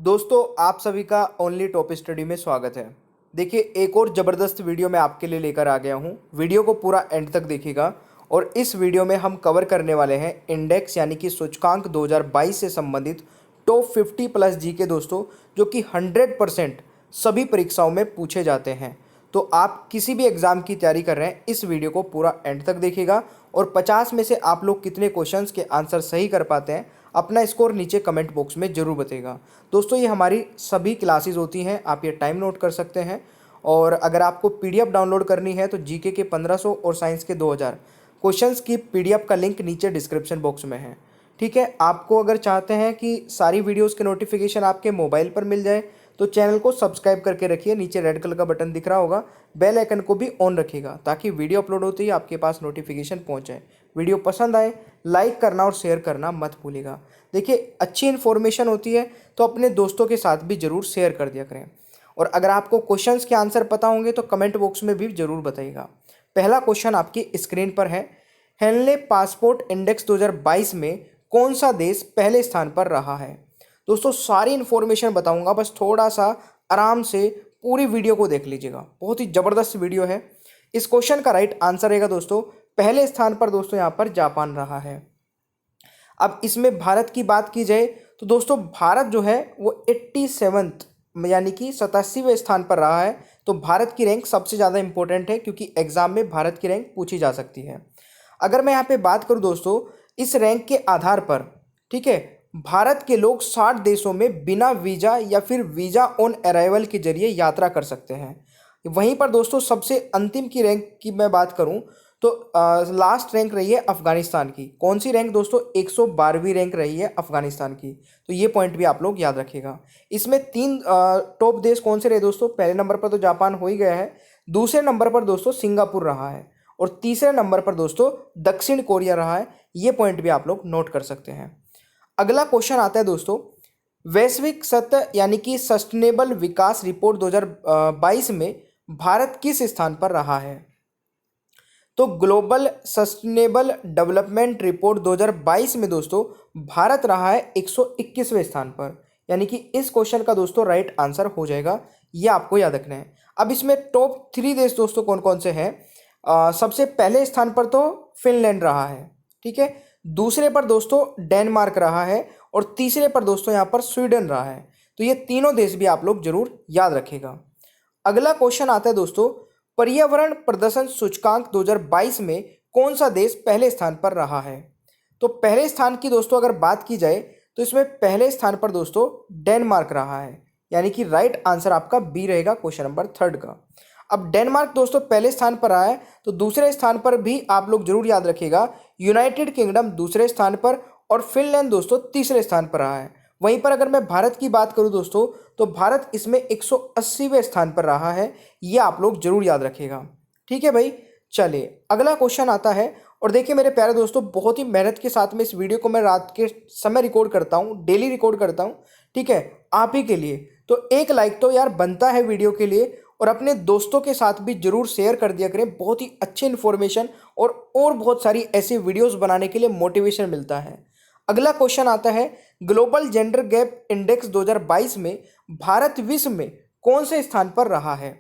दोस्तों आप सभी का ओनली टॉप स्टडी में स्वागत है। देखिए एक और ज़बरदस्त वीडियो मैं आपके लिए लेकर आ गया हूँ। वीडियो को पूरा एंड तक देखिएगा और इस वीडियो में हम कवर करने वाले हैं इंडेक्स यानी कि सूचकांक 2022 से संबंधित टॉप 50 प्लस जी के दोस्तों, जो कि 100% सभी परीक्षाओं में पूछे जाते हैं। तो आप किसी भी एग्ज़ाम की तैयारी कर रहे हैं, इस वीडियो को पूरा एंड तक देखिएगा और 50 में से आप लोग कितने क्वेश्चंस के आंसर सही कर पाते हैं अपना स्कोर नीचे कमेंट बॉक्स में ज़रूर बताइएगा। दोस्तों ये हमारी सभी क्लासेस होती हैं, आप ये टाइम नोट कर सकते हैं। और अगर आपको पीडीएफ डाउनलोड करनी है तो जीके के 1500 और साइंस के 2000 क्वेश्चंस की पीडीएफ का लिंक नीचे डिस्क्रिप्शन बॉक्स में है। ठीक है, आपको अगर चाहते हैं कि सारी वीडियोज़ के नोटिफिकेशन आपके मोबाइल पर मिल जाए तो चैनल को सब्सक्राइब करके रखिए। नीचे रेड कलर का बटन दिख रहा होगा, बेल आइकन को भी ऑन रखिएगा ताकि वीडियो अपलोड होते ही आपके पास नोटिफिकेशन पहुंच जाए। वीडियो पसंद आए लाइक करना और शेयर करना मत भूलिएगा। देखिए अच्छी इन्फॉर्मेशन होती है तो अपने दोस्तों के साथ भी ज़रूर शेयर कर दिया करें। और अगर आपको क्वेश्चंस के आंसर पता होंगे तो कमेंट बॉक्स में भी ज़रूर बताइएगा। पहला क्वेश्चन आपकी स्क्रीन पर है, हेनले पासपोर्ट इंडेक्स 2022 में कौन सा देश पहले स्थान पर रहा है। दोस्तों सारी इन्फॉर्मेशन बताऊंगा, बस थोड़ा सा आराम से पूरी वीडियो को देख लीजिएगा। बहुत ही ज़बरदस्त वीडियो है। इस क्वेश्चन का राइट आंसर रहेगा दोस्तों, पहले स्थान पर दोस्तों यहाँ पर जापान रहा है। अब इसमें भारत की बात की जाए तो दोस्तों भारत जो है वो 87th यानी कि 87वें स्थान पर रहा है। तो भारत की रैंक सबसे ज़्यादा इंपॉर्टेंट है क्योंकि एग्जाम में भारत की रैंक पूछी जा सकती है। अगर मैं यहाँ पे बात करूँ दोस्तों इस रैंक के आधार पर, ठीक है, भारत के लोग 60 देशों में बिना वीज़ा या फिर वीज़ा ऑन अराइवल के जरिए यात्रा कर सकते हैं। वहीं पर दोस्तों सबसे अंतिम की रैंक की मैं बात करूं तो लास्ट रैंक रही है अफगानिस्तान की। कौन सी रैंक दोस्तों, 112वीं रैंक रही है अफगानिस्तान की। तो ये पॉइंट भी आप लोग याद रखिएगा। इसमें तीन टॉप देश कौन से रहे दोस्तों, पहले नंबर पर तो जापान हो ही गया है, दूसरे नंबर पर दोस्तों सिंगापुर रहा है और तीसरे नंबर पर दोस्तों दक्षिण कोरिया रहा है। ये पॉइंट भी आप लोग नोट कर सकते हैं। अगला क्वेश्चन आता है दोस्तों, वैश्विक सत्य यानी कि सस्टेनेबल विकास रिपोर्ट 2022 में भारत किस स्थान पर रहा है। तो ग्लोबल सस्टेनेबल डेवलपमेंट रिपोर्ट 2022 में दोस्तों भारत रहा है 121वें स्थान पर। यानी कि इस क्वेश्चन का दोस्तों राइट आंसर हो जाएगा, ये आपको याद रखना है। अब इसमें टॉप 3 देश दोस्तों कौन कौन से हैं। सबसे पहले स्थान पर तो फिनलैंड रहा है, ठीक है, दूसरे पर दोस्तों डेनमार्क रहा है और तीसरे पर दोस्तों यहाँ पर स्वीडन रहा है। तो ये तीनों देश भी आप लोग जरूर याद रखिएगा। अगला क्वेश्चन आता है दोस्तों, पर्यावरण प्रदर्शन सूचकांक 2022 में कौन सा देश पहले स्थान पर रहा है। तो पहले स्थान की दोस्तों अगर बात की जाए तो इसमें पहले स्थान पर दोस्तों डेनमार्क रहा है। यानी कि राइट आंसर आपका बी रहेगा क्वेश्चन नंबर 3 का। अब डेनमार्क दोस्तों पहले स्थान पर आया है तो दूसरे स्थान पर भी आप लोग जरूर याद रखिएगा यूनाइटेड किंगडम दूसरे स्थान पर और फिनलैंड दोस्तों तीसरे स्थान पर रहा है। वहीं पर अगर मैं भारत की बात करूं दोस्तों तो भारत इसमें 180वें स्थान पर रहा है। ये आप लोग जरूर याद रखिएगा। ठीक है भाई, चलिए अगला क्वेश्चन आता है। और देखिए मेरे प्यारे दोस्तों, बहुत ही मेहनत के साथ में इस वीडियो को मैं रात के समय रिकॉर्ड करता हूँ, डेली रिकॉर्ड करता हूँ, ठीक है, आप ही के लिए। तो एक लाइक तो यार बनता है वीडियो के लिए और अपने दोस्तों के साथ भी जरूर शेयर कर दिया करें। बहुत ही अच्छी इन्फॉर्मेशन और बहुत सारी ऐसी वीडियोस बनाने के लिए मोटिवेशन मिलता है। अगला क्वेश्चन आता है, ग्लोबल जेंडर गैप इंडेक्स 2022 में भारत विश्व में कौन से स्थान पर रहा है।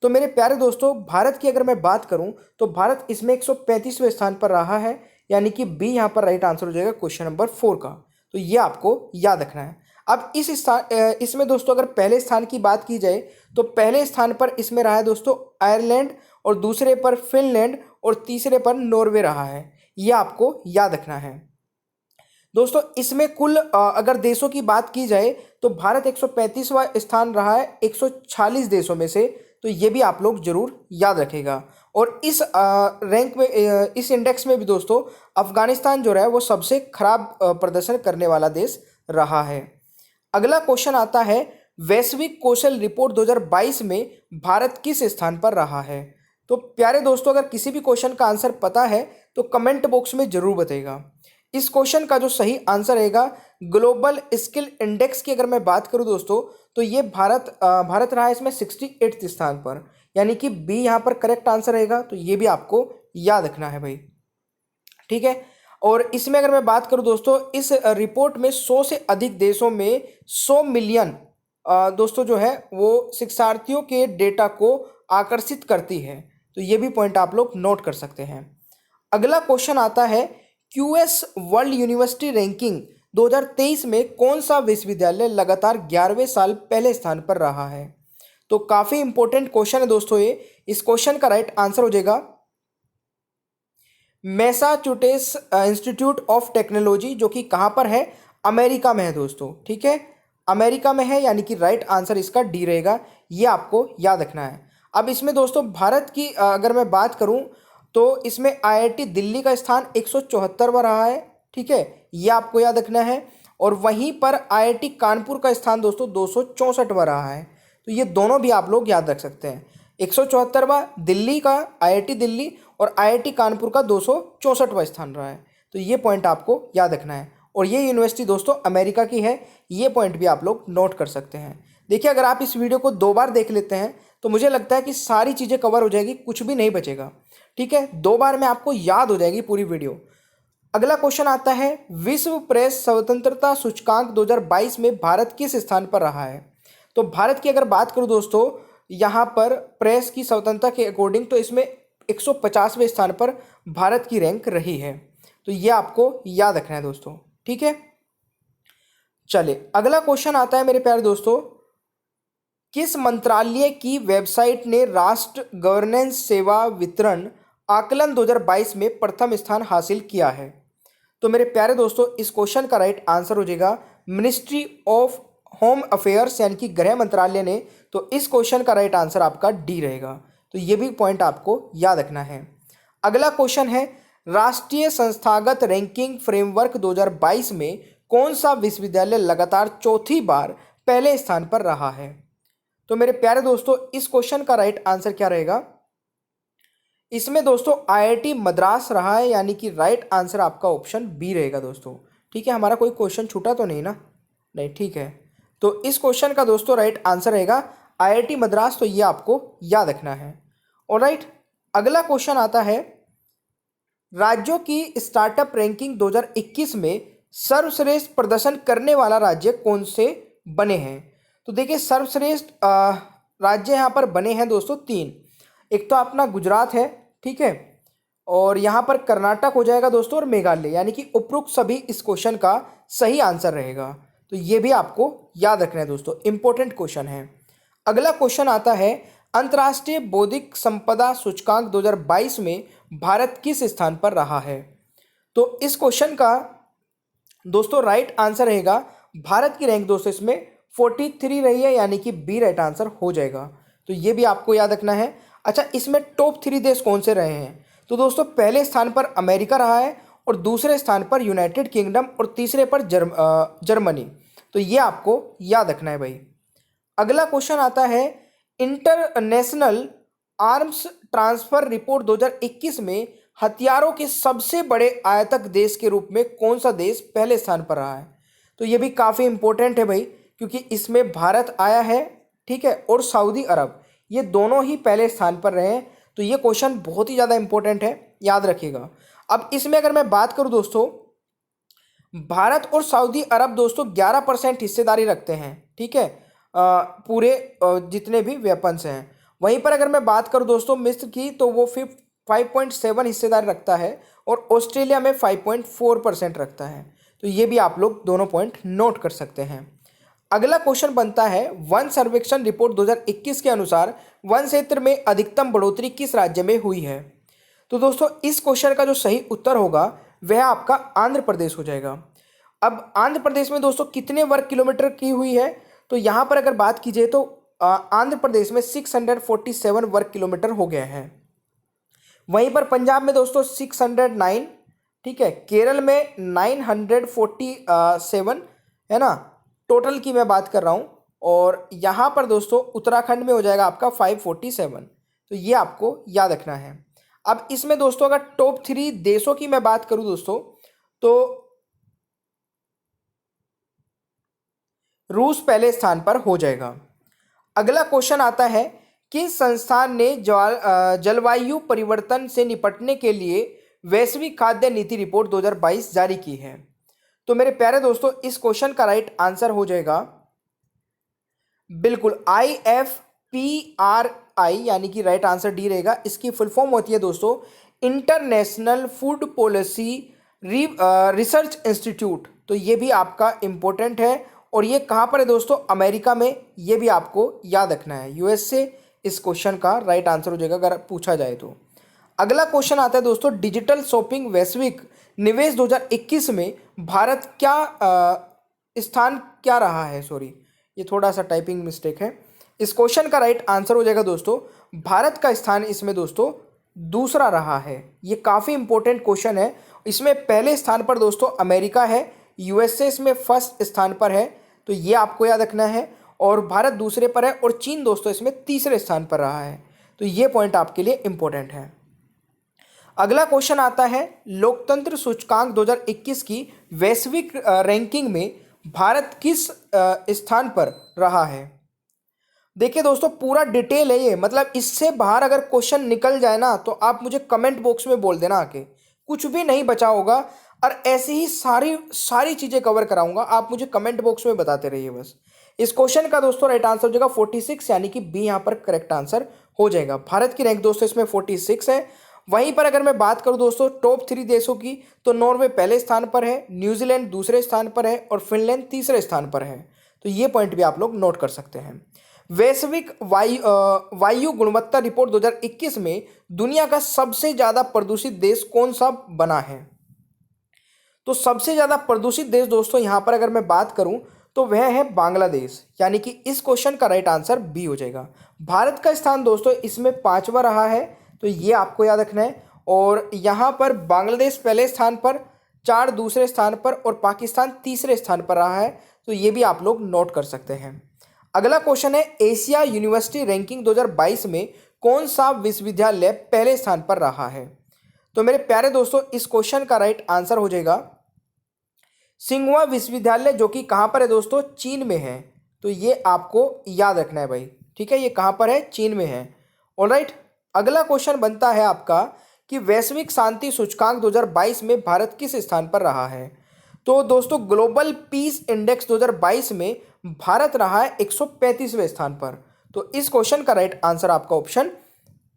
तो मेरे प्यारे दोस्तों भारत की अगर मैं बात करूं तो भारत इसमें 135वें स्थान पर रहा है। यानी कि बी यहाँ पर राइट आंसर हो जाएगा क्वेश्चन नंबर 4 का। तो ये आपको याद रखना है। अब इसमें दोस्तों अगर पहले स्थान की बात की जाए तो पहले स्थान पर इसमें रहा है दोस्तों आयरलैंड और दूसरे पर फिनलैंड और तीसरे पर नॉर्वे रहा है। यह आपको याद रखना है दोस्तों। इसमें कुल अगर देशों की बात की जाए तो भारत 135वां स्थान रहा है 146 देशों में से। तो ये भी आप लोग जरूर याद रखेगा। और इस रैंक में इस इंडेक्स में भी दोस्तों अफगानिस्तान जो रहा है वो सबसे खराब प्रदर्शन करने वाला देश रहा है। अगला क्वेश्चन आता है, वैश्विक कौशल रिपोर्ट 2022 में भारत किस स्थान पर रहा है। तो प्यारे दोस्तों अगर किसी भी क्वेश्चन का आंसर पता है तो कमेंट बॉक्स में जरूर बताइएगा। इस क्वेश्चन का जो सही आंसर रहेगा ग्लोबल स्किल इंडेक्स की अगर मैं बात करूं दोस्तों तो ये भारत रहा है इसमें 68 स्थान पर। यानी कि बी यहाँ पर करेक्ट आंसर रहेगा। तो ये भी आपको याद रखना है भाई, ठीक है। और इसमें अगर मैं बात करूं दोस्तों, इस रिपोर्ट में 100 से अधिक देशों में 100 मिलियन दोस्तों जो है वो शिक्षार्थियों के डेटा को आकर्षित करती है। तो ये भी पॉइंट आप लोग नोट कर सकते हैं। अगला क्वेश्चन आता है, क्यूएस वर्ल्ड यूनिवर्सिटी रैंकिंग 2023 में कौन सा विश्वविद्यालय लगातार 11वें साल पहले स्थान पर रहा है? तो काफी इंपॉर्टेंट क्वेश्चन है दोस्तों ये। इस क्वेश्चन का राइट आंसर हो जाएगा मैसाचुसेट्स इंस्टीट्यूट ऑफ टेक्नोलॉजी, जो कि कहां पर है? अमेरिका में है दोस्तों। ठीक है, अमेरिका में है, यानी कि राइट आंसर इसका डी रहेगा। ये आपको याद रखना है। अब इसमें दोस्तों भारत की अगर मैं बात करूं तो इसमें आईआईटी दिल्ली का स्थान 174वां रहा है। ठीक है, ये आपको याद रखना है। और वहीं पर आईआईटी कानपुर का स्थान दोस्तों 264वां रहा है। तो ये दोनों भी आप लोग याद रख सकते हैं। 174वां दिल्ली का आईआईटी दिल्ली और आईआईटी कानपुर का 264वां स्थान रहा है। तो ये पॉइंट आपको याद रखना है। और ये यूनिवर्सिटी दोस्तों अमेरिका की है। ये पॉइंट भी आप लोग नोट कर सकते हैं। देखिए, अगर आप इस वीडियो को 2 बार देख लेते हैं तो मुझे लगता है कि सारी चीज़ें कवर हो जाएगी, कुछ भी नहीं बचेगा। ठीक है, 2 बार में आपको याद हो जाएगी पूरी वीडियो। अगला क्वेश्चन आता है, विश्व प्रेस स्वतंत्रता सूचकांक 2022 में भारत किस स्थान पर रहा है? तो भारत की अगर बात करूं दोस्तों, यहाँ पर प्रेस की स्वतंत्रता के अकॉर्डिंग तो इसमें 150वें स्थान पर भारत की रैंक रही है। तो ये आपको याद रखना है दोस्तों। ठीक है, चलिए अगला क्वेश्चन आता है मेरे प्यारे दोस्तों, किस मंत्रालय की वेबसाइट ने राष्ट्र गवर्नेंस सेवा वितरण आकलन 2022 में प्रथम स्थान हासिल किया है? तो मेरे प्यारे दोस्तों, इस क्वेश्चन का राइट आंसर हो जाएगा मिनिस्ट्री ऑफ होम अफेयर्स, यानी कि गृह मंत्रालय ने। तो इस क्वेश्चन का राइट आंसर आपका डी रहेगा। तो ये भी पॉइंट आपको याद रखना है। अगला क्वेश्चन है, राष्ट्रीय संस्थागत रैंकिंग फ्रेमवर्क 2022 में कौन सा विश्वविद्यालय लगातार चौथी बार पहले स्थान पर रहा है? तो मेरे प्यारे दोस्तों, इस क्वेश्चन का राइट आंसर क्या रहेगा? इसमें दोस्तों आईआईटी मद्रास रहा है, यानी कि राइट आंसर आपका ऑप्शन बी रहेगा दोस्तों। ठीक है, हमारा कोई क्वेश्चन छूटा तो नहीं ना? नहीं, ठीक है। तो इस क्वेश्चन का दोस्तों राइट आंसर रहेगा आईआईटी मद्रास। तो ये आपको याद रखना है। ऑलराइट, अगला क्वेश्चन आता है, राज्यों की स्टार्टअप रैंकिंग 2021 में सर्वश्रेष्ठ प्रदर्शन करने वाला राज्य कौन से बने हैं? तो देखिए, सर्वश्रेष्ठ राज्य यहाँ पर बने हैं दोस्तों 3। एक तो अपना गुजरात है, ठीक है, और यहाँ पर कर्नाटक हो जाएगा दोस्तों, और मेघालय, यानी कि उपरोक्त सभी इस क्वेश्चन का सही आंसर रहेगा। तो ये भी आपको याद रखना है दोस्तों, इंपॉर्टेंट क्वेश्चन है। अगला क्वेश्चन आता है, अंतर्राष्ट्रीय बौद्धिक संपदा सूचकांक 2022 में भारत किस स्थान पर रहा है? तो इस क्वेश्चन का दोस्तों राइट आंसर रहेगा, भारत की रैंक दोस्तों इसमें 43 रही है, यानी कि बी राइट आंसर हो जाएगा। तो ये भी आपको याद रखना है। अच्छा, इसमें टॉप 3 देश कौन से रहे हैं? तो दोस्तों पहले स्थान पर अमेरिका रहा है, और दूसरे स्थान पर यूनाइटेड किंगडम, और तीसरे पर जर्मनी। तो ये आपको याद रखना है भाई। अगला क्वेश्चन आता है, इंटरनेशनल आर्म्स ट्रांसफर रिपोर्ट 2021 में हथियारों के सबसे बड़े आयातक देश के रूप में कौन सा देश पहले स्थान पर रहा है? तो ये भी काफ़ी इंपॉर्टेंट है भाई, क्योंकि इसमें भारत आया है, ठीक है, और सऊदी अरब, ये दोनों ही पहले स्थान पर रहे हैं। तो ये क्वेश्चन बहुत ही ज़्यादा इंपॉर्टेंट है, याद रखिएगा। अब इसमें अगर मैं बात करूं दोस्तों, भारत और सऊदी अरब दोस्तों 11% हिस्सेदारी रखते हैं, ठीक है, पूरे जितने भी वेपन्स हैं। वहीं पर अगर मैं बात करूं दोस्तों मिस्र की, तो वो 5.7 हिस्सेदारी रखता है, और ऑस्ट्रेलिया में 5.4% रखता है। तो ये भी आप लोग दोनों पॉइंट नोट कर सकते हैं। अगला क्वेश्चन बनता है, वन सर्वेक्षण रिपोर्ट 2021 के अनुसार वन क्षेत्र में अधिकतम बढ़ोतरी किस राज्य में हुई है? तो दोस्तों इस क्वेश्चन का जो सही उत्तर होगा वह आपका आंध्र प्रदेश हो जाएगा। अब आंध्र प्रदेश में दोस्तों कितने वर्ग किलोमीटर की हुई है? तो यहाँ पर अगर बात कीजिए तो आंध्र प्रदेश में 647 वर्ग किलोमीटर हो गया है। वहीं पर पंजाब में दोस्तों 609, ठीक है, केरल में 947 है ना, टोटल की मैं बात कर रहा हूँ, और यहाँ पर दोस्तों उत्तराखंड में हो जाएगा आपका 547। तो ये आपको याद रखना है। अब इसमें दोस्तों अगर टॉप 3 देशों की मैं बात करूँ दोस्तों, तो रूस पहले स्थान पर हो जाएगा। अगला क्वेश्चन आता है, किस संस्थान ने जलवायु परिवर्तन से निपटने के लिए वैश्विक खाद्य नीति रिपोर्ट 2022 जारी की है? तो मेरे प्यारे दोस्तों इस क्वेश्चन का राइट आंसर हो जाएगा बिल्कुल IFPRI, यानी कि राइट आंसर डी रहेगा। इसकी फुल फॉर्म होती है दोस्तों international food policy research institute. तो ये भी आपका इंपॉर्टेंट है और ये कहाँ पर है दोस्तों? अमेरिका में। ये भी आपको याद रखना है। यूएस से इस क्वेश्चन का राइट आंसर हो जाएगा अगर पूछा जाए तो। अगला क्वेश्चन आता है दोस्तों डिजिटल शॉपिंग वैश्विक निवेश 2021 में भारत स्थान क्या रहा है? सॉरी, ये थोड़ा सा टाइपिंग मिस्टेक है। इस क्वेश्चन का राइट आंसर हो जाएगा दोस्तों भारत का स्थान इसमें दोस्तों दूसरा रहा है। ये काफ़ी इंपॉर्टेंट क्वेश्चन है। इसमें पहले स्थान पर दोस्तों अमेरिका है, यूएसए इसमें फर्स्ट स्थान पर है, तो ये आपको याद रखना है। और भारत दूसरे पर है और चीन दोस्तों इसमें तीसरे स्थान पर रहा है। तो ये पॉइंट आपके लिए इंपॉर्टेंट है। अगला क्वेश्चन आता है लोकतंत्र सूचकांक 2021 की वैश्विक रैंकिंग में भारत किस स्थान पर रहा है? देखिए दोस्तों पूरा डिटेल है ये, मतलब इससे बाहर अगर क्वेश्चन निकल जाए ना तो आप मुझे कमेंट बॉक्स में बोल देना आके, कुछ भी नहीं बचा होगा। और ऐसे ही सारी चीज़ें कवर कराऊंगा, आप मुझे कमेंट बॉक्स में बताते रहिए बस। इस क्वेश्चन का दोस्तों राइट आंसर हो जाएगा 46, यानी कि बी यहाँ पर करेक्ट आंसर हो जाएगा। भारत की रैंक दोस्तों इसमें 46 है। वहीं पर अगर मैं बात करूं दोस्तों टॉप 3 देशों की, तो नॉर्वे पहले स्थान पर है, न्यूजीलैंड दूसरे स्थान पर है और फिनलैंड तीसरे स्थान पर है। तो ये पॉइंट भी आप लोग नोट कर सकते हैं। वैश्विक वायु गुणवत्ता रिपोर्ट 2021 में दुनिया का सबसे ज़्यादा प्रदूषित देश कौन सा बना है? तो सबसे ज़्यादा प्रदूषित देश दोस्तों यहाँ पर अगर मैं बात करूँ तो वह है बांग्लादेश, यानी कि इस क्वेश्चन का राइट आंसर बी हो जाएगा। भारत का स्थान दोस्तों इसमें 5वां रहा है, तो ये आपको याद रखना है। और यहाँ पर बांग्लादेश पहले स्थान पर, चार दूसरे स्थान पर और पाकिस्तान तीसरे स्थान पर रहा है। तो ये भी आप लोग नोट कर सकते हैं। अगला क्वेश्चन है एशिया यूनिवर्सिटी रैंकिंग 2022 में कौन सा विश्वविद्यालय पहले स्थान पर रहा है? तो मेरे प्यारे दोस्तों इस क्वेश्चन का राइट आंसर हो जाएगा सिंघुआ विश्वविद्यालय, जो कि कहाँ पर है दोस्तों? चीन में है। तो ये आपको याद रखना है भाई, ठीक है। ये कहाँ पर है? चीन में है। ऑलराइट, अगला क्वेश्चन बनता है आपका कि वैश्विक शांति सूचकांक 2022 में भारत किस स्थान पर रहा है? तो दोस्तों ग्लोबल पीस इंडेक्स 2022 में भारत रहा है 135वें स्थान पर। तो इस क्वेश्चन का राइट आंसर आपका ऑप्शन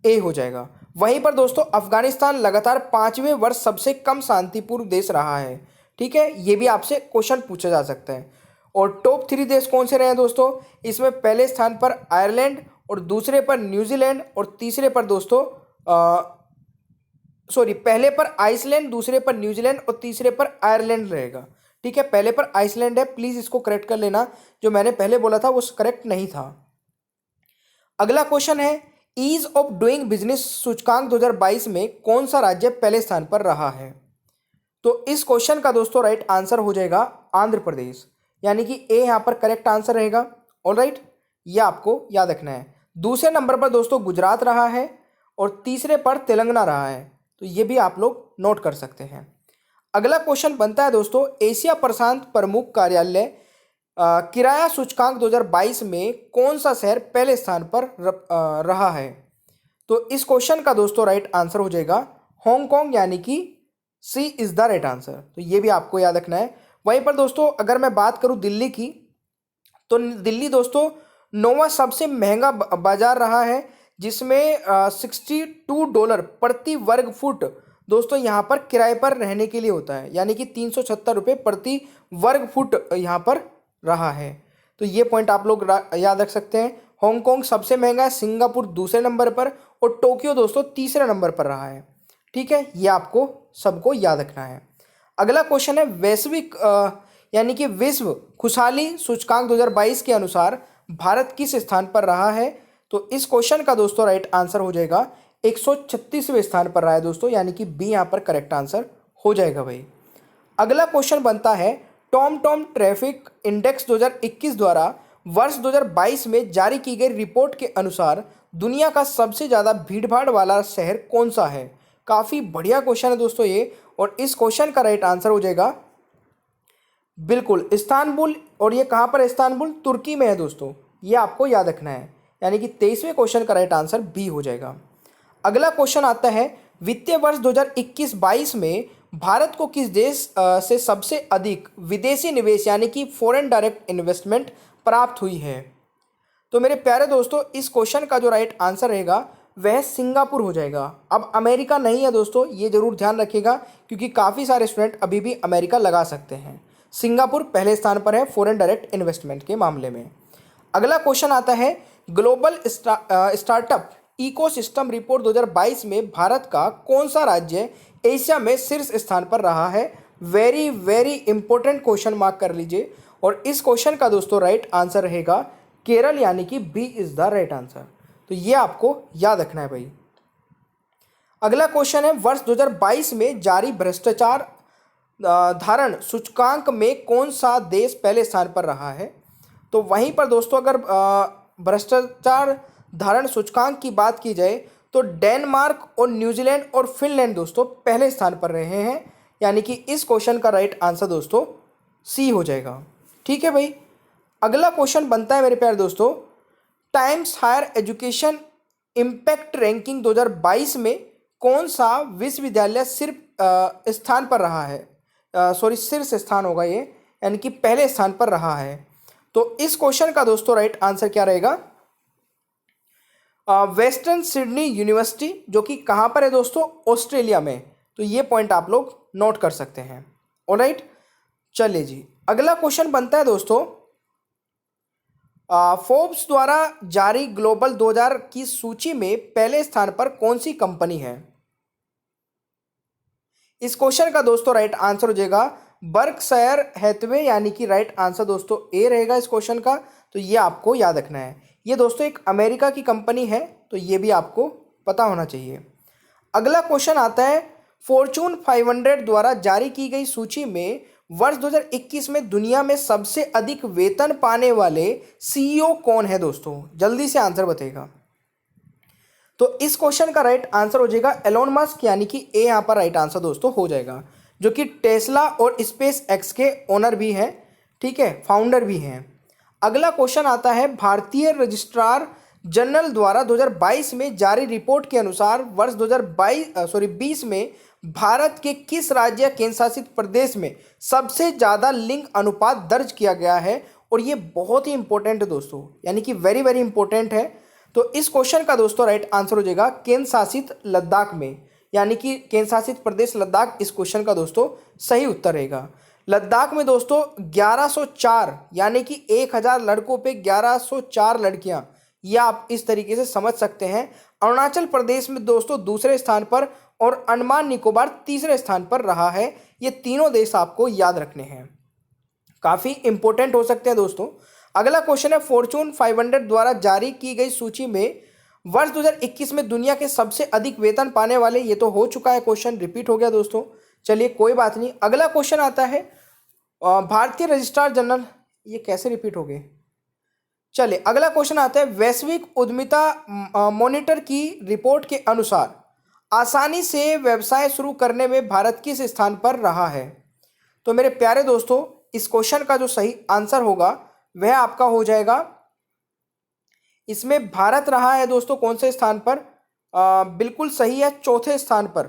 ए हो जाएगा। वहीं पर दोस्तों अफगानिस्तान लगातार 5वें वर्ष सबसे कम शांतिपूर्ण देश रहा है, ठीक है। ये भी आपसे क्वेश्चन पूछा जा सकता है। और टॉप 3 देश कौन से रहे हैं दोस्तों? इसमें पहले स्थान पर आयरलैंड और दूसरे पर न्यूजीलैंड और तीसरे पर दोस्तों पहले पर आइसलैंड, दूसरे पर न्यूजीलैंड और तीसरे पर आयरलैंड रहेगा, ठीक है। पहले पर आइसलैंड है, प्लीज इसको करेक्ट कर लेना, जो मैंने पहले बोला था वो करेक्ट नहीं था। अगला क्वेश्चन है ईज ऑफ डूइंग बिजनेस सूचकांक 2022 में कौन सा राज्य पहले स्थान पर रहा है? तो इस क्वेश्चन का दोस्तों राइट आंसर हो जाएगा आंध्र प्रदेश, यानी कि ए यहाँ पर करेक्ट आंसर रहेगा। ऑलराइट, ये आपको याद रखना है। दूसरे नंबर पर दोस्तों गुजरात रहा है और तीसरे पर तेलंगाना रहा है। तो ये भी आप लोग नोट कर सकते हैं। अगला क्वेश्चन बनता है दोस्तों एशिया प्रशांत प्रमुख कार्यालय किराया सूचकांक 2022 में कौन सा शहर पहले स्थान पर रहा है? तो इस क्वेश्चन का दोस्तों राइट आंसर हो जाएगा हांगकांग, यानी कि सी इज द राइट आंसर। तो ये भी आपको याद रखना है। वहीं पर दोस्तों अगर मैं बात करूं दिल्ली की, तो दिल्ली दोस्तों 9वां सबसे महंगा बाजार रहा है, जिसमें $62 प्रति वर्ग फुट दोस्तों यहाँ पर किराए पर रहने के लिए होता है, यानी कि 376 रुपये प्रति वर्ग फुट यहाँ पर रहा है। तो ये पॉइंट आप लोग याद रख सकते हैं। हांगकांग सबसे महंगा है, सिंगापुर दूसरे नंबर पर और टोक्यो दोस्तों तीसरे नंबर पर रहा है, ठीक है। ये आपको सबको याद रखना है। अगला क्वेश्चन है वैश्विक यानी कि विश्व खुशहाली सूचकांक 2022 के अनुसार भारत किस स्थान पर रहा है? तो इस क्वेश्चन का दोस्तों राइट आंसर हो जाएगा 136वें स्थान पर रहा है दोस्तों, यानी कि बी यहाँ पर करेक्ट आंसर हो जाएगा भाई। अगला क्वेश्चन बनता है टॉम ट्रैफिक इंडेक्स 2021 द्वारा वर्ष 2022 में जारी की गई रिपोर्ट के अनुसार दुनिया का सबसे ज़्यादा भीड़भाड़ वाला शहर कौन सा है? काफ़ी बढ़िया क्वेश्चन है दोस्तों ये, और इस क्वेश्चन का राइट आंसर हो जाएगा बिल्कुल इस्तांबुल। और ये कहाँ पर? इस्तांबुल तुर्की में है दोस्तों, ये आपको याद रखना है, यानी कि 23वें क्वेश्चन का राइट आंसर बी हो जाएगा। अगला क्वेश्चन आता है वित्तीय वर्ष 2021-22 में भारत को किस देश से सबसे अधिक विदेशी निवेश यानी कि फॉरेन डायरेक्ट इन्वेस्टमेंट प्राप्त हुई है? तो मेरे प्यारे दोस्तों, इस क्वेश्चन का जो राइट आंसर रहेगा वह सिंगापुर हो जाएगा। अब अमेरिका नहीं है दोस्तों, ये जरूर ध्यान रखिएगा, क्योंकि काफ़ी सारे स्टूडेंट अभी भी अमेरिका लगा सकते हैं। सिंगापुर पहले स्थान पर है फॉरेन डायरेक्ट इन्वेस्टमेंट के मामले में। अगला क्वेश्चन आता है, ग्लोबल स्टार्टअप इकोसिस्टम रिपोर्ट 2022 में भारत का कौन सा राज्य एशिया में शीर्ष स्थान पर रहा है? Very very important question, mark कर लीजिए। और इस क्वेश्चन का दोस्तों राइट आंसर रहेगा केरल, यानी कि B is the right answer. तो ये आपको याद रखना है भाई। अगला क्वेश्चन है, वर्ष 2022 में जारी भ्रष्टाचार धारण सूचकांक में कौन सा देश पहले स्थान पर रहा है? तो वहीं पर दोस्तों अगर भ्रष्टाचार धारण सूचकांक की बात की जाए तो डेनमार्क और न्यूजीलैंड और फिनलैंड दोस्तों पहले स्थान पर रहे हैं, यानी कि इस क्वेश्चन का राइट आंसर दोस्तों सी हो जाएगा। ठीक है भाई। अगला क्वेश्चन बनता है मेरे प्यारे दोस्तों, Times Higher Education Impact Ranking 2022 में कौन सा विश्वविद्यालय सिर्फ स्थान पर रहा है? सॉरी, शीर्ष स्थान होगा ये, यानी कि पहले स्थान पर रहा है। तो इस क्वेश्चन का दोस्तों राइट आंसर क्या रहेगा? वेस्टर्न सिडनी यूनिवर्सिटी, जो कि कहाँ पर है दोस्तों? ऑस्ट्रेलिया में। तो ये पॉइंट आप लोग नोट कर सकते हैं। ऑलराइट, चलिए जी, अगला क्वेश्चन बनता है दोस्तों, फोर्ब्स द्वारा जारी ग्लोबल 2000 की सूची में पहले स्थान पर कौन सी कंपनी है? इस क्वेश्चन का दोस्तों राइट आंसर हो जाएगा बर्कशायर हैथवे, यानी कि राइट आंसर दोस्तों ए रहेगा इस क्वेश्चन का। तो ये आपको याद रखना है। ये दोस्तों एक अमेरिका की कंपनी है, तो ये भी आपको पता होना चाहिए। अगला क्वेश्चन आता है, फॉर्च्यून 500 द्वारा जारी की गई सूची में वर्ष 2021 में दुनिया में सबसे अधिक वेतन पाने वाले सीईओ कौन है दोस्तों? जल्दी से आंसर बताइएगा। तो इस क्वेश्चन का राइट आंसर हो जाएगा एलोन मस्क, यानी कि ए यहाँ पर राइट आंसर दोस्तों हो जाएगा, जो कि टेस्ला और स्पेस एक्स के ओनर भी हैं। ठीक है, फाउंडर भी हैं। अगला क्वेश्चन आता है, भारतीय रजिस्ट्रार जनरल द्वारा 2022 में जारी रिपोर्ट के अनुसार वर्ष 2020 में भारत के किस राज्य या केंद्र शासित प्रदेश में सबसे ज़्यादा लिंग अनुपात दर्ज किया गया है? और ये बहुत ही इंपॉर्टेंट है दोस्तों, यानी कि वेरी वेरी इंपॉर्टेंट है। तो इस क्वेश्चन का दोस्तों राइट आंसर हो जाएगा केंद्र शासित लद्दाख में, यानी कि केंद्र शासित प्रदेश लद्दाख इस क्वेश्चन का दोस्तों सही उत्तर रहेगा। लद्दाख में दोस्तों 1104, यानी कि 1000 लड़कों पे 1104 लड़कियां, ये आप इस तरीके से समझ सकते हैं। अरुणाचल प्रदेश में दोस्तों दूसरे स्थान पर और अंडमान निकोबार तीसरे स्थान पर रहा है। ये तीनों देश आपको याद रखने हैं, काफ़ी इंपॉर्टेंट हो सकते हैं दोस्तों। अगला क्वेश्चन है, फॉर्च्यून 500 द्वारा जारी की गई सूची में वर्ष 2021 में दुनिया के सबसे अधिक वेतन पाने वाले, ये तो हो चुका है क्वेश्चन, रिपीट हो गया दोस्तों, चलिए कोई बात नहीं। अगला क्वेश्चन आता है, भारतीय रजिस्ट्रार जनरल, ये कैसे रिपीट हो गए? चलिए अगला क्वेश्चन आता है, वैश्विक उद्यमिता मॉनिटर की रिपोर्ट के अनुसार आसानी से व्यवसाय शुरू करने में भारत किस स्थान पर रहा है? तो मेरे प्यारे दोस्तों, इस क्वेश्चन का जो सही आंसर होगा वह आपका हो जाएगा, इसमें भारत रहा है दोस्तों कौन से स्थान पर? बिल्कुल सही है, चौथे स्थान पर।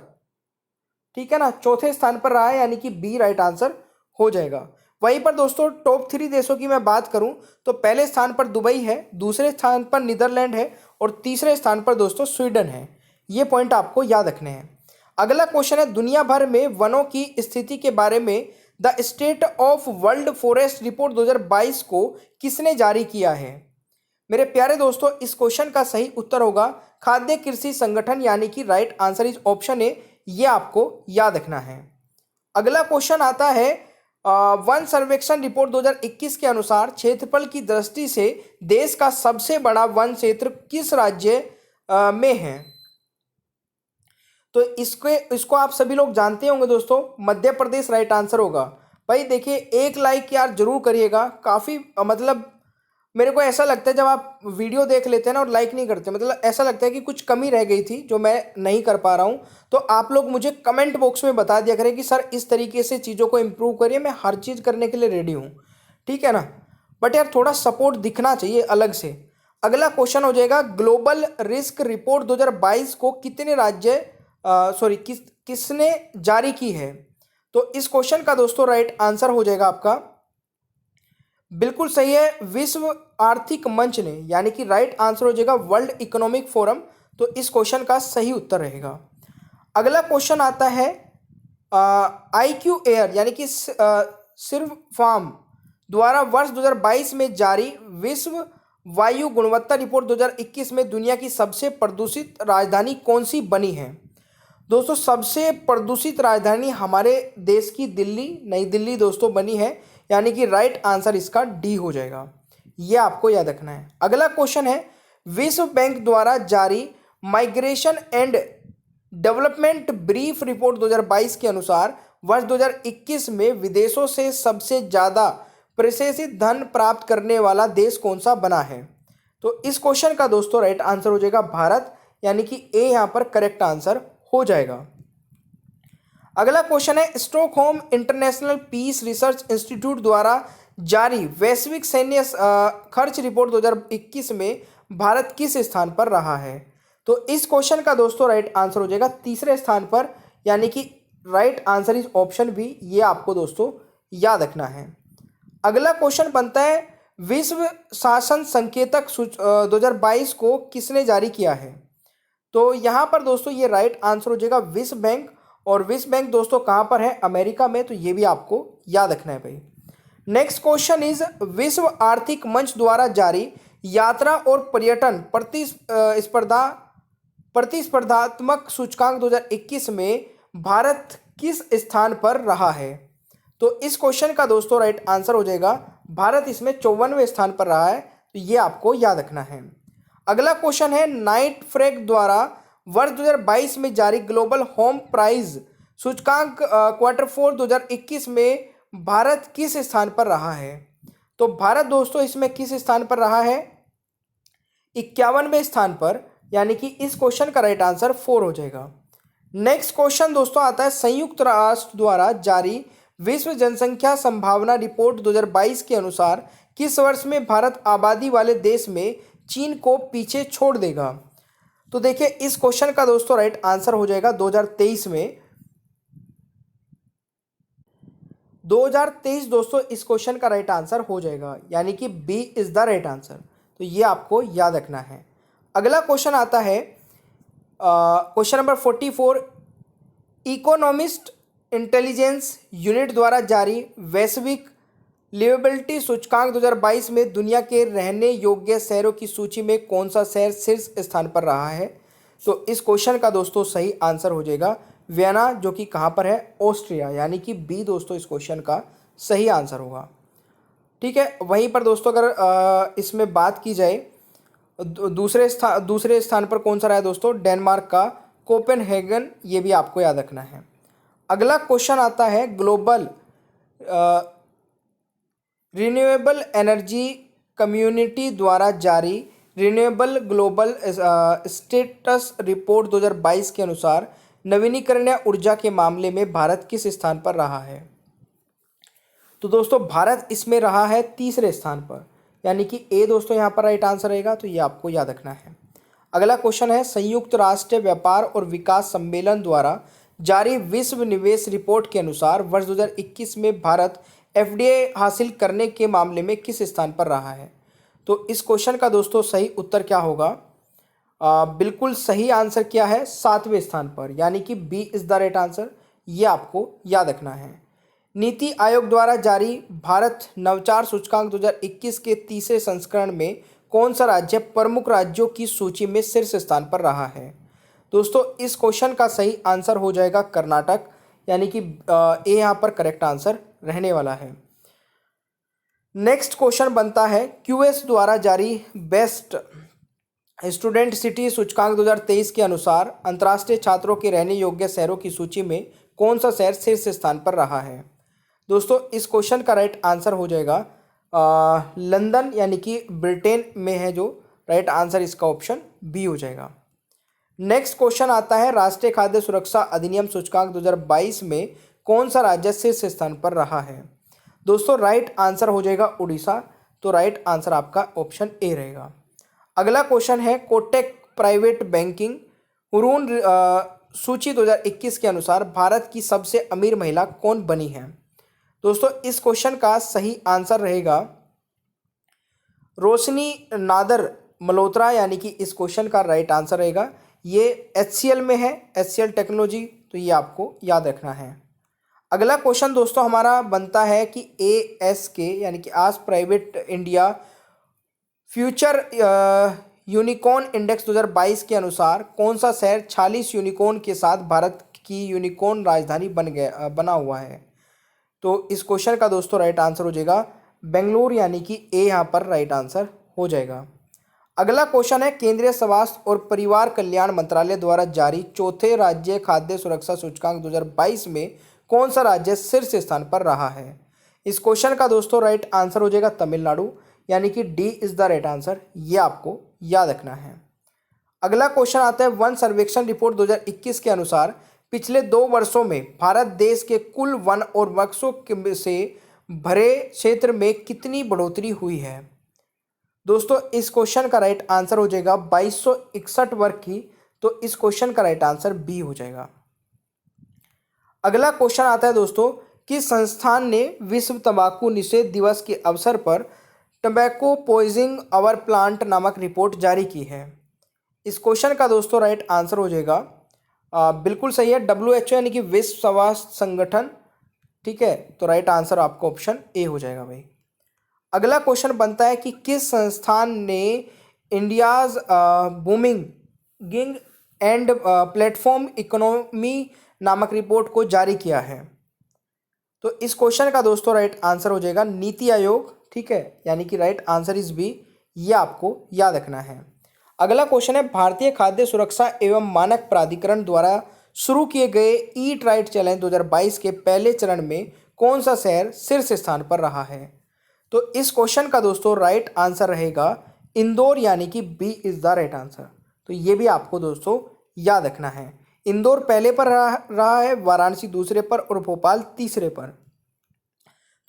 ठीक है ना, चौथे स्थान पर रहा है, यानी कि बी राइट आंसर हो जाएगा। वहीं पर दोस्तों टॉप 3 देशों की मैं बात करूं तो पहले स्थान पर दुबई है, दूसरे स्थान पर नीदरलैंड है और तीसरे स्थान पर दोस्तों स्वीडन है। ये पॉइंट आपको याद रखने हैं। अगला क्वेश्चन है, दुनिया भर में वनों की स्थिति के बारे में the state of world forest report 2022 को किसने जारी किया है? मेरे प्यारे दोस्तों, इस क्वेश्चन का सही उत्तर होगा खाद्य कृषि संगठन, यानी कि right answer is option A, ये आपको याद रखना है। अगला क्वेश्चन आता है, वन सर्वेक्षण रिपोर्ट 2021 के अनुसार क्षेत्रफल की दृष्टि से देश का सबसे बड़ा वन क्षेत्र किस राज्य में है? तो इसको आप सभी लोग जानते होंगे दोस्तों, मध्य प्रदेश राइट आंसर होगा। भाई देखिए, एक लाइक यार जरूर करिएगा, काफ़ी मतलब मेरे को ऐसा लगता है जब आप वीडियो देख लेते हैं ना और लाइक नहीं करते, मतलब ऐसा लगता है कि कुछ कमी रह गई थी जो मैं नहीं कर पा रहा हूँ। तो आप लोग मुझे कमेंट बॉक्स में बता दिया करें कि सर इस तरीके से चीज़ों को इम्प्रूव करिए, मैं हर चीज़ करने के लिए रेडी हूँ, ठीक है ना। बट यार थोड़ा सपोर्ट दिखना चाहिए अलग से। अगला क्वेश्चन हो जाएगा, ग्लोबल रिस्क रिपोर्ट 2022 को कितने राज्य किसने जारी की है? तो इस क्वेश्चन का दोस्तों राइट आंसर हो जाएगा आपका, बिल्कुल सही है, विश्व आर्थिक मंच ने, यानी कि राइट आंसर हो जाएगा वर्ल्ड इकोनॉमिक फोरम। तो इस क्वेश्चन का सही उत्तर रहेगा। अगला क्वेश्चन आता है IQ एयर यानी कि सिर्फ फार्म द्वारा वर्ष 2022 में जारी विश्व वायु गुणवत्ता रिपोर्ट 2021 में दुनिया की सबसे प्रदूषित राजधानी कौन सी बनी है? दोस्तों सबसे प्रदूषित राजधानी हमारे देश की दिल्ली, नई दिल्ली दोस्तों बनी है, यानी कि राइट आंसर इसका डी हो जाएगा। ये आपको याद रखना है। अगला क्वेश्चन है, विश्व बैंक द्वारा जारी migration and development brief report 2022 के अनुसार वर्ष 2021 में विदेशों से सबसे ज़्यादा प्रेषित धन प्राप्त करने वाला देश कौन सा बना है? तो इस क्वेश्चन का दोस्तों राइट आंसर हो जाएगा भारत, यानी कि ए यहाँ पर करेक्ट आंसर हो जाएगा। अगला क्वेश्चन है, Stockholm International Peace Research Institute द्वारा जारी वैश्विक सैन्य खर्च रिपोर्ट 2021 में भारत किस स्थान पर रहा है? तो इस क्वेश्चन का दोस्तों राइट आंसर हो जाएगा तीसरे स्थान पर, यानी कि right answer is option B. ये आपको दोस्तों याद रखना है। अगला क्वेश्चन बनता है, विश्व शासन संकेतक 2022 को किसने जारी किया है? तो यहाँ पर दोस्तों ये राइट आंसर हो जाएगा विश्व बैंक, और विश्व बैंक दोस्तों कहाँ पर है? अमेरिका में। तो ये भी आपको याद रखना है भाई। नेक्स्ट क्वेश्चन इज, विश्व आर्थिक मंच द्वारा जारी यात्रा और पर्यटन प्रतिस्पर्धात्मक सूचकांक 2021 में भारत किस स्थान पर रहा है? तो इस क्वेश्चन का दोस्तों राइट आंसर हो जाएगा भारत इसमें 54वें स्थान पर रहा है। तो ये आपको याद रखना है। अगला क्वेश्चन है, नाइट फ्रैग द्वारा वर्ष 2022 में जारी ग्लोबल होम प्राइस सूचकांक Q4 2021 में भारत किस स्थान पर रहा है? तो भारत दोस्तों इसमें किस स्थान पर रहा है? 51वें स्थान पर, यानी कि इस क्वेश्चन का राइट आंसर 4 हो जाएगा। नेक्स्ट क्वेश्चन दोस्तों आता है, संयुक्त राष्ट्र द्वारा जारी विश्व जनसंख्या संभावना रिपोर्ट 2022 के अनुसार किस वर्ष में भारत आबादी वाले देश में चीन को पीछे छोड़ देगा? तो देखिए इस क्वेश्चन का दोस्तों राइट आंसर हो जाएगा 2023 में। 2023 दोस्तों इस क्वेश्चन का राइट आंसर हो जाएगा, यानी कि B is the right answer. तो ये आपको याद रखना है। अगला क्वेश्चन आता है, question number 44, economist intelligence unit द्वारा जारी वैश्विक लिवेबिलिटी सूचकांक 2022 में दुनिया के रहने योग्य शहरों की सूची में कौन सा शहर शीर्ष स्थान पर रहा है? तो इस क्वेश्चन का दोस्तों सही आंसर हो जाएगा वियना, जो कि कहाँ पर है? ऑस्ट्रिया, यानी कि बी दोस्तों इस क्वेश्चन का सही आंसर होगा। ठीक है, वहीं पर दोस्तों अगर इसमें बात की जाए दूसरे स्थान पर कौन सा रहा है दोस्तों? डेनमार्क का कोपेनहेगन। ये भी आपको याद रखना है। अगला क्वेश्चन आता है, ग्लोबल रिन्यूएबल एनर्जी कम्युनिटी द्वारा जारी रिन्यूएबल ग्लोबल स्टेटस रिपोर्ट 2022 के अनुसार नवीनीकरणीय ऊर्जा के मामले में भारत किस स्थान पर रहा है? तो दोस्तों भारत इसमें रहा है तीसरे स्थान पर, यानी कि ए दोस्तों यहाँ पर राइट आंसर रहेगा। तो ये आपको याद रखना है। अगला क्वेश्चन है, संयुक्त राष्ट्र व्यापार और विकास सम्मेलन द्वारा जारी विश्व निवेश रिपोर्ट के अनुसार वर्ष 2021 में भारत FDI हासिल करने के मामले में किस स्थान पर रहा है? तो इस क्वेश्चन का दोस्तों सही उत्तर क्या होगा? बिल्कुल सही आंसर क्या है? 7वें स्थान पर, यानी कि B is the right answer. ये आपको याद रखना है। नीति आयोग द्वारा जारी भारत नवाचार सूचकांक 2021 के तीसरे संस्करण में कौन सा राज्य प्रमुख राज्यों की सूची में शीर्ष स्थान पर रहा है? दोस्तों इस क्वेश्चन का सही आंसर हो जाएगा कर्नाटक, यानी कि ए यहाँ पर करेक्ट आंसर रहने वाला है। नेक्स्ट क्वेश्चन बनता है, QS द्वारा जारी बेस्ट स्टूडेंट सिटी सूचकांक 2023 के अनुसार अंतर्राष्ट्रीय छात्रों के रहने योग्य शहरों की सूची में कौन सा शहर शीर्ष स्थान पर रहा है? दोस्तों इस क्वेश्चन का राइट आंसर हो जाएगा लंदन, यानी कि ब्रिटेन में है। जो राइट आंसर इसका ऑप्शन बी हो जाएगा। नेक्स्ट क्वेश्चन आता है, राष्ट्रीय खाद्य सुरक्षा अधिनियम सूचकांक 2022 में कौन सा राज्य शीर्ष स्थान पर रहा है? दोस्तों राइट आंसर हो जाएगा उड़ीसा। तो राइट आंसर आपका ऑप्शन ए रहेगा। अगला क्वेश्चन है, कोटक प्राइवेट बैंकिंग हुरून सूची 2021 के अनुसार भारत की सबसे अमीर महिला कौन बनी है? दोस्तों इस क्वेश्चन का सही आंसर रहेगा रोशनी नादर मल्होत्रा, यानी कि इस क्वेश्चन का राइट आंसर रहेगा। ये HCL में है, HCL टेक्नोलॉजी, तो ये आपको याद रखना है। अगला क्वेश्चन दोस्तों हमारा बनता है कि ASK यानी कि आज private India future unicorn index 2022 के अनुसार कौन सा शहर 46 यूनिकॉर्न के साथ भारत की यूनिकॉर्न राजधानी बना हुआ है? तो इस क्वेश्चन का दोस्तों राइट आंसर हो जाएगा बेंगलुरु, यानी कि ए यहाँ पर राइट आंसर हो जाएगा। अगला क्वेश्चन है केंद्रीय स्वास्थ्य और परिवार कल्याण मंत्रालय द्वारा जारी चौथे राज्य खाद्य सुरक्षा सूचकांक 2022 में कौन सा राज्य शीर्ष स्थान पर रहा है? इस क्वेश्चन का दोस्तों राइट आंसर हो जाएगा तमिलनाडु, यानी कि D is the right answer. ये आपको याद रखना है। अगला क्वेश्चन आता है वन सर्वेक्षण रिपोर्ट 2021 के अनुसार पिछले 2 वर्षों में भारत देश के कुल वन और वृक्षों से भरे क्षेत्र में कितनी बढ़ोतरी हुई है? दोस्तों इस क्वेश्चन का राइट आंसर हो जाएगा 2261 वर्ग की, तो इस क्वेश्चन का राइट आंसर बी हो जाएगा। अगला क्वेश्चन आता है दोस्तों किस संस्थान ने विश्व तंबाकू निषेध दिवस के अवसर पर टबैको पॉइजनिंग आवर प्लांट नामक रिपोर्ट जारी की है? इस क्वेश्चन का दोस्तों राइट आंसर हो जाएगा बिल्कुल सही है, WHO यानी कि विश्व स्वास्थ्य संगठन। ठीक है, तो राइट आंसर आपका ऑप्शन ए हो जाएगा भाई। अगला क्वेश्चन बनता है कि किस संस्थान ने India's booming gig and platform economy नामक रिपोर्ट को जारी किया है? तो इस क्वेश्चन का दोस्तों राइट आंसर हो जाएगा नीति आयोग। ठीक है, यानी कि राइट आंसर इज बी, ये आपको याद रखना है। अगला क्वेश्चन है भारतीय खाद्य सुरक्षा एवं मानक प्राधिकरण द्वारा शुरू किए गए ईट राइट चैलेंज 2022 के पहले चरण में कौन सा शहर शीर्ष स्थान पर रहा है? तो इस क्वेश्चन का दोस्तों राइट आंसर रहेगा इंदौर, यानी कि B is the right answer. तो ये भी आपको दोस्तों याद रखना है। इंदौर पहले पर रहा है, वाराणसी दूसरे पर और भोपाल तीसरे पर।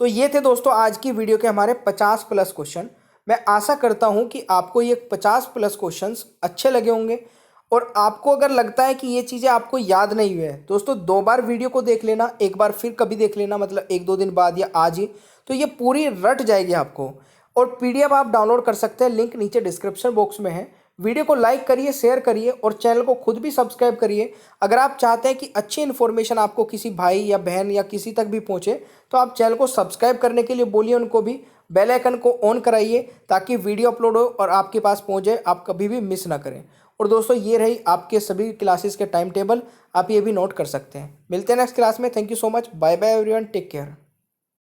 तो ये थे दोस्तों आज की वीडियो के हमारे 50+ क्वेश्चन। मैं आशा करता हूँ कि आपको ये 50+ क्वेश्चंस अच्छे लगे होंगे, और आपको अगर लगता है कि ये चीज़ें आपको याद नहीं हुई है दोस्तों 2 बार वीडियो को देख लेना, एक बार फिर कभी देख लेना, मतलब 1-2 दिन बाद या आज ही, तो ये पूरी रट जाएगी आपको। और PDF आप डाउनलोड कर सकते हैं, लिंक नीचे डिस्क्रिप्शन बॉक्स में है। वीडियो को लाइक करिए, शेयर करिए और चैनल को खुद भी सब्सक्राइब करिए। अगर आप चाहते हैं कि अच्छी इन्फॉर्मेशन आपको किसी भाई या बहन या किसी तक भी पहुंचे, तो आप चैनल को सब्सक्राइब करने के लिए बोलिए उनको भी, बेल आइकन को ऑन कराइए ताकि वीडियो अपलोड हो और आपके पास पहुंच जाए, आप कभी भी मिस ना करें। और दोस्तों ये रही आपके सभी क्लासेस के टाइम टेबल, आप ये भी नोट कर सकते हैं। मिलते हैं नेक्स्ट क्लास में। Thank you so much, bye bye everyone, take care.